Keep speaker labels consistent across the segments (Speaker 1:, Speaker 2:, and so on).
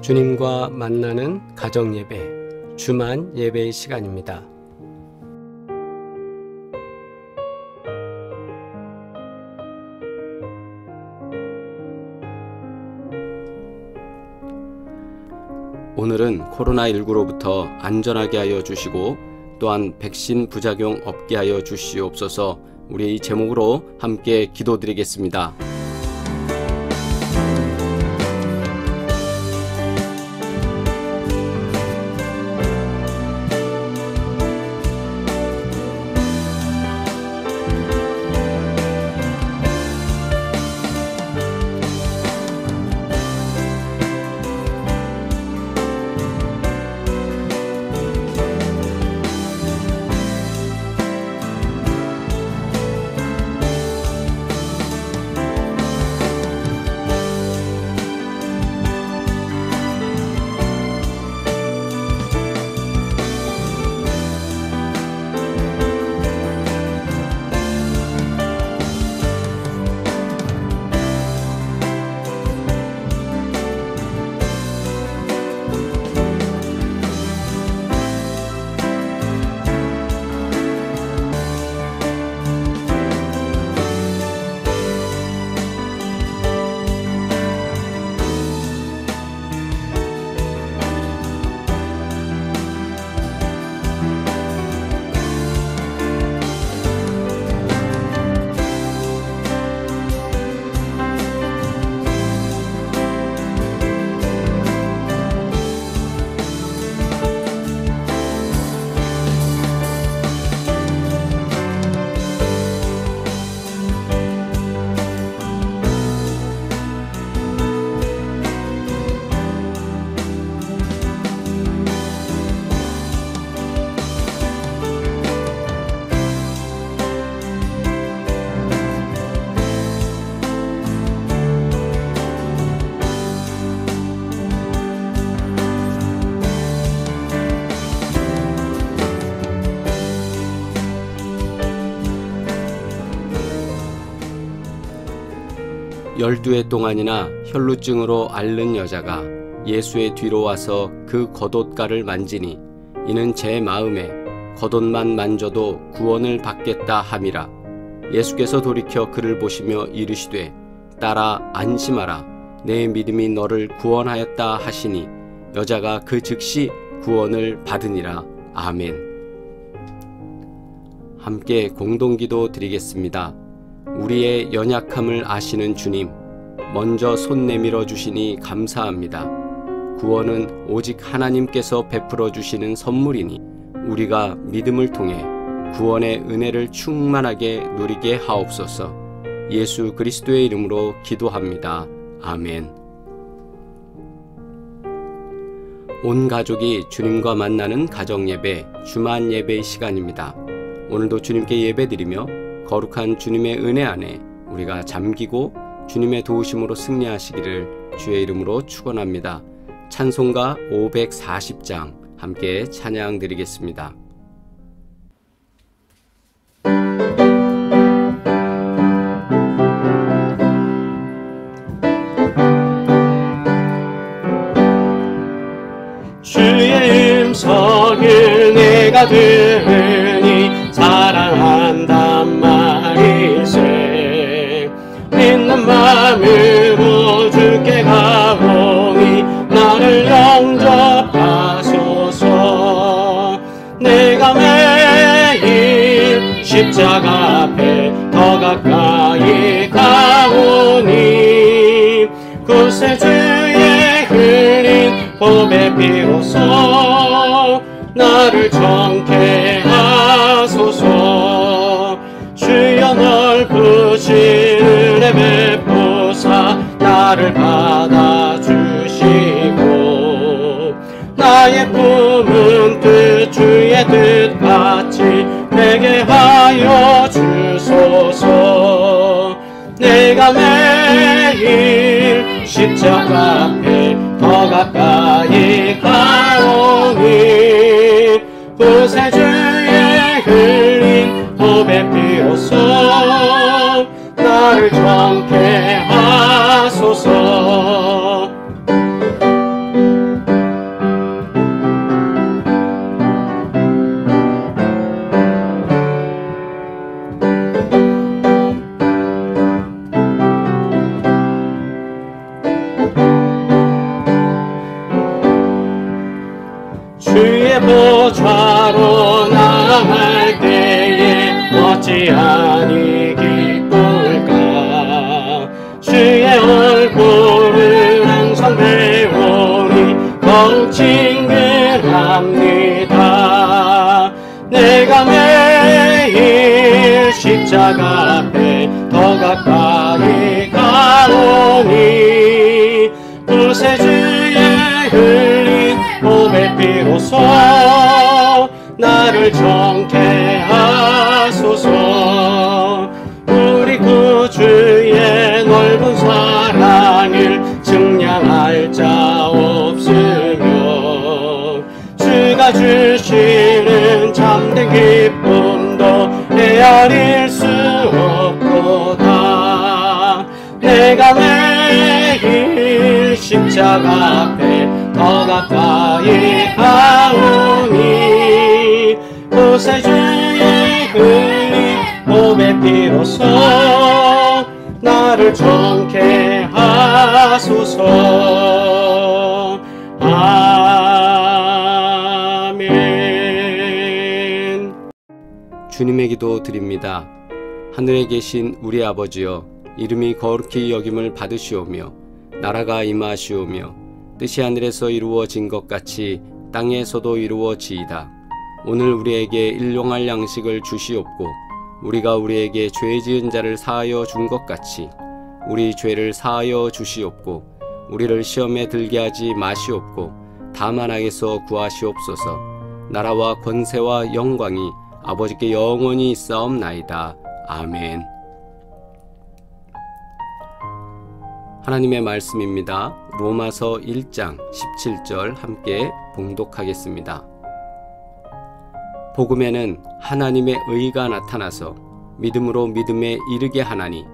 Speaker 1: 주님과 만나는 가정예배, 주만 예배의 시간입니다. 오늘은 코로나19로부터 안전하게 하여 주시고 또한 백신 부작용 없게 하여 주시옵소서. 우리 이 제목으로 함께 기도드리겠습니다. 열두 해 동안이나 혈루증으로 앓는 여자가 예수의 뒤로 와서 그 겉옷가를 만지니 이는 제 마음에 겉옷만 만져도 구원을 받겠다 함이라. 예수께서 돌이켜 그를 보시며 이르시되 딸아 안심하라, 내 믿음이 너를 구원하였다 하시니 여자가 그 즉시 구원을 받으니라. 아멘. 함께 공동기도 드리겠습니다. 우리의 연약함을 아시는 주님, 먼저 손 내밀어 주시니 감사합니다. 구원은 오직 하나님께서 베풀어 주시는 선물이니 우리가 믿음을 통해 구원의 은혜를 충만하게 누리게 하옵소서. 예수 그리스도의 이름으로 기도합니다. 아멘. 온 가족이 주님과 만나는 가정예배, 주만 예배의 시간입니다. 오늘도 주님께 예배드리며 거룩한 주님의 은혜 안에 우리가 잠기고 주님의 도우심으로 승리하시기를 주의 이름으로 축원합니다. 찬송가 540장 함께 찬양 드리겠습니다.
Speaker 2: 주의 음성을 내가 들으니 사랑한단 말일세. 믿는 마음으로 주께 가오니 나를 영접하소서. 내가 매일 십자가 앞에 더 가까이 가오니 구세주의 흘린 보배 피로써 나를 정케 하소서. 주여 넓으신 은혜 베푸사 나를 받아주시고 나의 품은 뜻 주의 뜻같이 내게 하여 주소서. 내가 매일 십자가 앞에 더 가까이 가오니 구세주의 흘린 보배 피로써 나를 정케 하소서. 징그럽니다. 내가 매일 십자가 앞에 더 가까이 가오니 구세주의 흘린 보배 피로써 나를 정케 하소서. 우리 구주의 넓은 사랑을 증량할 자 없으며 주가 주시는 참된 기쁨도 헤아릴 수 없도다. 내가 매일 십자가 앞에 더 가까이 가오니 구세주의 흘린 보배 피로써 나를 정케 하소서. 아멘.
Speaker 1: 주님의 기도 드립니다. 하늘에 계신 우리 아버지여, 이름이 거룩히 여김을 받으시오며 나라가 임하시오며 뜻이 하늘에서 이루어진 것 같이 땅에서도 이루어지이다. 오늘 우리에게 일용할 양식을 주시옵고 우리가 우리에게 죄 지은 자를 사하여 준 것 같이 우리 죄를 사하여 주시옵고 우리를 시험에 들게 하지 마시옵고 다만 악에서 구하시옵소서. 나라와 권세와 영광이 아버지께 영원히 있사옵나이다. 아멘. 하나님의 말씀입니다. 로마서 1장 17절 함께 봉독하겠습니다. 복음에는 하나님의 의가 나타나서 믿음으로 믿음에 이르게 하나니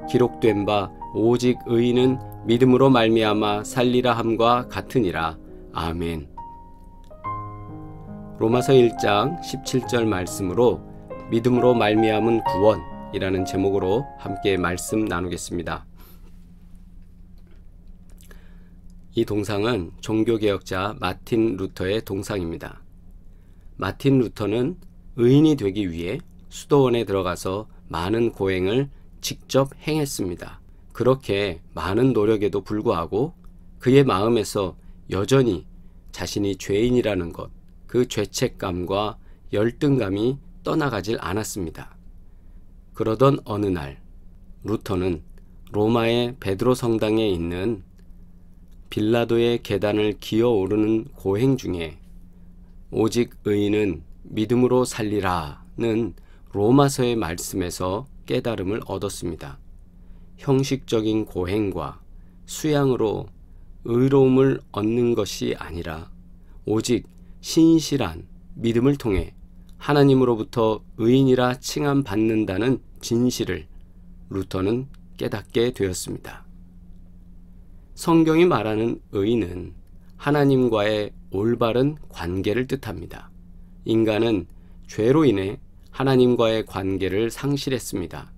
Speaker 1: 기록된 바 오직 의인은 믿음으로 말미암아 살리라 함과 같으니라. 아멘. 로마서 1장 17절 말씀으로 믿음으로 말미암은 구원이라는 제목으로 함께 말씀 나누겠습니다. 이 동상은 종교개혁자 마틴 루터의 동상입니다. 마틴 루터는 의인이 되기 위해 수도원에 들어가서 많은 고행을 직접 행했습니다. 그렇게 많은 노력에도 불구하고 그의 마음에서 여전히 자신이 죄인이라는 것, 그 죄책감과 열등감이 떠나가질 않았습니다. 그러던 어느 날 루터는 로마의 베드로 성당에 있는 빌라도의 계단을 기어오르는 고행 중에 오직 의인은 믿음으로 살리라는 로마서의 말씀에서 깨달음을 얻었습니다. 형식적인 고행과 수양으로 의로움을 얻는 것이 아니라 오직 신실한 믿음을 통해 하나님으로부터 의인이라 칭함받는다는 진실을 루터는 깨닫게 되었습니다. 성경이 말하는 의인은 하나님과의 올바른 관계를 뜻합니다. 인간은 죄로 인해 하나님과의 관계를 상실했습니다.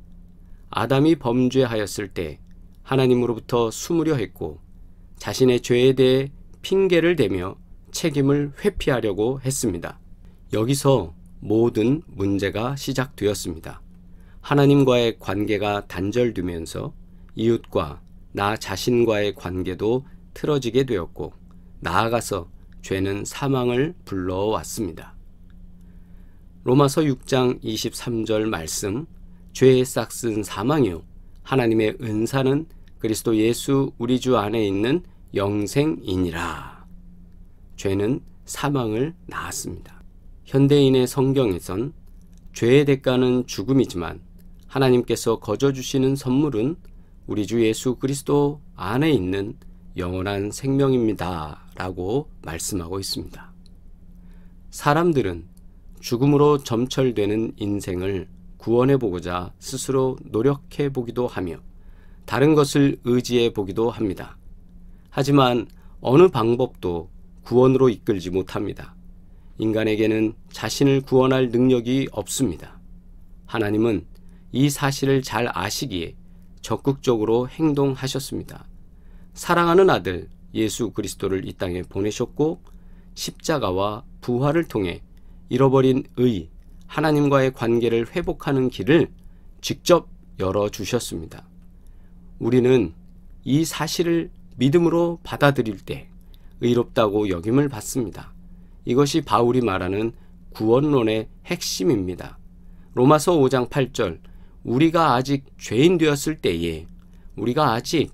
Speaker 1: 아담이 범죄하였을 때 하나님으로부터 숨으려 했고 자신의 죄에 대해 핑계를 대며 책임을 회피하려고 했습니다. 여기서 모든 문제가 시작되었습니다. 하나님과의 관계가 단절되면서 이웃과 나 자신과의 관계도 틀어지게 되었고 나아가서 죄는 사망을 불러왔습니다. 로마서 6장 23절 말씀, 죄의 싹은 사망이요 하나님의 은사는 그리스도 예수 우리 주 안에 있는 영생이니라. 죄는 사망을 낳았습니다. 현대인의 성경에선 죄의 대가는 죽음이지만 하나님께서 거저 주시는 선물은 우리 주 예수 그리스도 안에 있는 영원한 생명입니다 라고 말씀하고 있습니다. 사람들은 죽음으로 점철되는 인생을 구원해 보고자 스스로 노력해 보기도 하며 다른 것을 의지해 보기도 합니다. 하지만 어느 방법도 구원으로 이끌지 못합니다. 인간에게는 자신을 구원할 능력이 없습니다. 하나님은 이 사실을 잘 아시기에 적극적으로 행동하셨습니다. 사랑하는 아들 예수 그리스도를 이 땅에 보내셨고 십자가와 부활을 통해 잃어버린 의, 하나님과의 관계를 회복하는 길을 직접 열어주셨습니다. 우리는 이 사실을 믿음으로 받아들일 때 의롭다고 여김을 받습니다. 이것이 바울이 말하는 구원론의 핵심입니다. 로마서 5장 8절, 우리가 아직 죄인 되었을 때에, 우리가 아직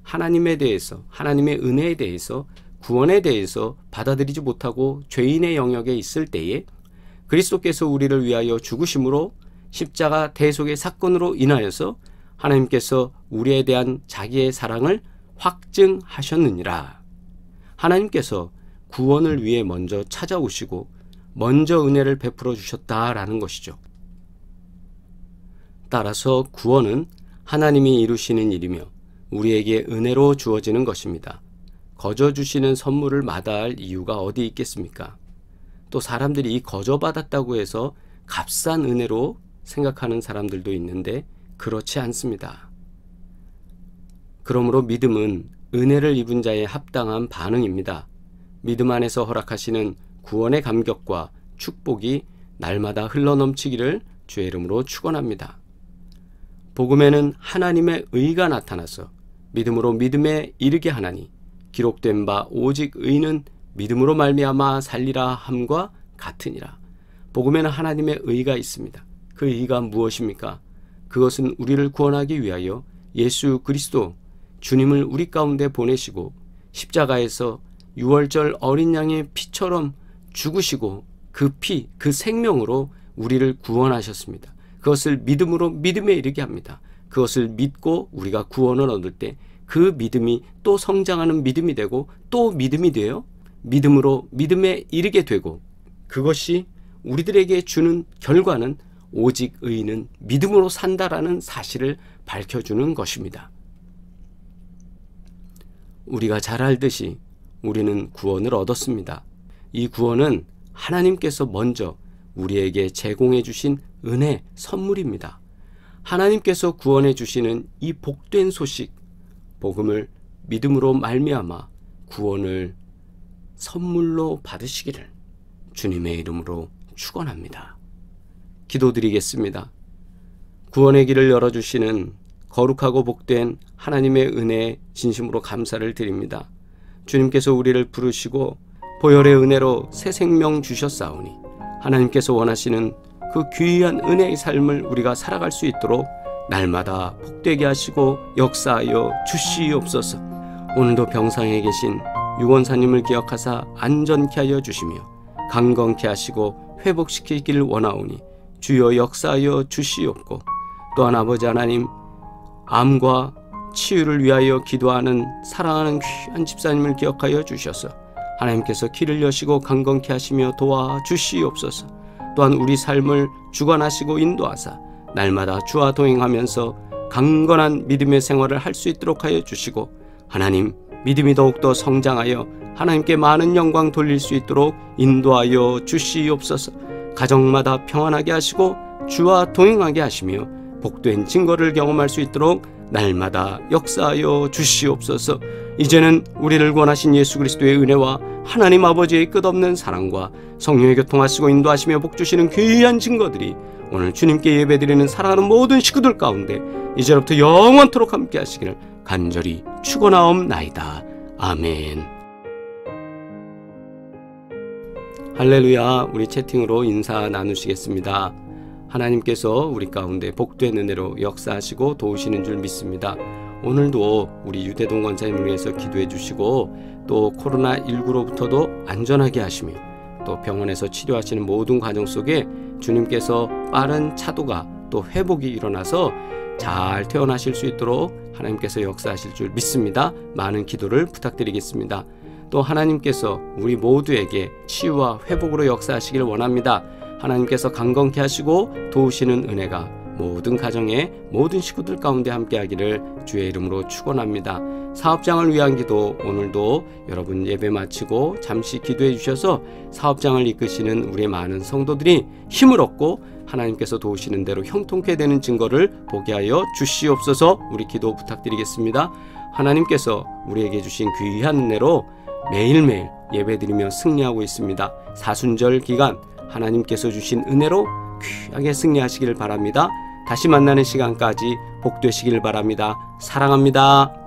Speaker 1: 하나님에 대해서, 하나님의 은혜에 대해서, 구원에 대해서 받아들이지 못하고 죄인의 영역에 있을 때에 그리스도께서 우리를 위하여 죽으심으로 십자가 대속의 사건으로 인하여서 하나님께서 우리에 대한 자기의 사랑을 확증하셨느니라. 하나님께서 구원을 위해 먼저 찾아오시고 먼저 은혜를 베풀어 주셨다라는 것이죠. 따라서 구원은 하나님이 이루시는 일이며 우리에게 은혜로 주어지는 것입니다. 거저 주시는 선물을 마다할 이유가 어디 있겠습니까? 또 사람들이 이 거저 받았다고 해서 값싼 은혜로 생각하는 사람들도 있는데 그렇지 않습니다. 그러므로 믿음은 은혜를 입은 자의 합당한 반응입니다. 믿음 안에서 허락하시는 구원의 감격과 축복이 날마다 흘러넘치기를 주의 이름으로 축원합니다. 복음에는 하나님의 의가 나타나서 믿음으로 믿음에 이르게 하나니 기록된 바 오직 의는 믿음으로 말미암아 살리라 함과 같으니라. 복음에는 하나님의 의가 있습니다. 그 의가 무엇입니까? 그것은 우리를 구원하기 위하여 예수 그리스도 주님을 우리 가운데 보내시고 십자가에서 유월절 어린 양의 피처럼 죽으시고 그 피, 그 생명으로 우리를 구원하셨습니다. 그것을 믿음으로 믿음에 이르게 합니다. 그것을 믿고 우리가 구원을 얻을 때 그 믿음이 또 성장하는 믿음이 되고 또 믿음이 되어 믿음으로 믿음에 이르게 되고, 그것이 우리들에게 주는 결과는 오직 의인은 믿음으로 산다라는 사실을 밝혀주는 것입니다. 우리가 잘 알듯이 우리는 구원을 얻었습니다. 이 구원은 하나님께서 먼저 우리에게 제공해 주신 은혜 선물입니다. 하나님께서 구원해 주시는 이 복된 소식, 복음을 믿음으로 말미암아 구원을 선물로 받으시기를 주님의 이름으로 축원합니다. 기도드리겠습니다. 구원의 길을 열어주시는 거룩하고 복된 하나님의 은혜에 진심으로 감사를 드립니다. 주님께서 우리를 부르시고 보혈의 은혜로 새 생명 주셨사오니 하나님께서 원하시는 그 귀한 은혜의 삶을 우리가 살아갈 수 있도록 날마다 복되게 하시고 역사하여 주시옵소서. 오늘도 병상에 계신 유원사님을 기억하사 안전케 하여 주시며 강건케 하시고 회복시키기를 원하오니 주여 역사하여 주시옵고, 또한 아버지 하나님, 암과 치유를 위하여 기도하는 사랑하는 귀한 집사님을 기억하여 주셔서 하나님께서 길을 여시고 강건케 하시며 도와주시옵소서. 또한 우리 삶을 주관하시고 인도하사 날마다 주와 동행하면서 강건한 믿음의 생활을 할 수 있도록 하여 주시고, 하나님, 믿음이 더욱더 성장하여 하나님께 많은 영광 돌릴 수 있도록 인도하여 주시옵소서. 가정마다 평안하게 하시고 주와 동행하게 하시며 복된 증거를 경험할 수 있도록 날마다 역사하여 주시옵소서. 이제는 우리를 구원하신 예수 그리스도의 은혜와 하나님 아버지의 끝없는 사랑과 성령의 교통하시고 인도하시며 복주시는 귀한 증거들이 오늘 주님께 예배드리는 사랑하는 모든 식구들 가운데 이제부터 영원토록 함께 하시기를 간절히 축원하옵나이다. 아멘. 할렐루야. 우리 채팅으로 인사 나누시겠습니다. 하나님께서 우리 가운데 복된 은혜로 역사하시고 도우시는 줄 믿습니다. 오늘도 우리 유대동 권사님을 위해서 기도해 주시고, 또 코로나19로부터도 안전하게 하시며 또 병원에서 치료하시는 모든 과정 속에 주님께서 빠른 차도가 또 회복이 일어나서 잘 퇴원하실 수 있도록 하나님께서 역사하실 줄 믿습니다. 많은 기도를 부탁드리겠습니다. 또 하나님께서 우리 모두에게 치유와 회복으로 역사하시길 원합니다. 하나님께서 강건케 하시고 도우시는 은혜가 모든 가정의 모든 식구들 가운데 함께하기를 주의 이름으로 축원합니다. 사업장을 위한 기도, 오늘도 여러분 예배 마치고 잠시 기도해 주셔서 사업장을 이끄시는 우리 많은 성도들이 힘을 얻고 하나님께서 도우시는 대로 형통케 되는 증거를 보게 하여 주시옵소서. 우리 기도 부탁드리겠습니다. 하나님께서 우리에게 주신 귀한 은혜로 매일매일 예배드리며 승리하고 있습니다. 사순절 기간 하나님께서 주신 은혜로 귀하게 승리하시기를 바랍니다. 다시 만나는 시간까지 복되시기를 바랍니다. 사랑합니다.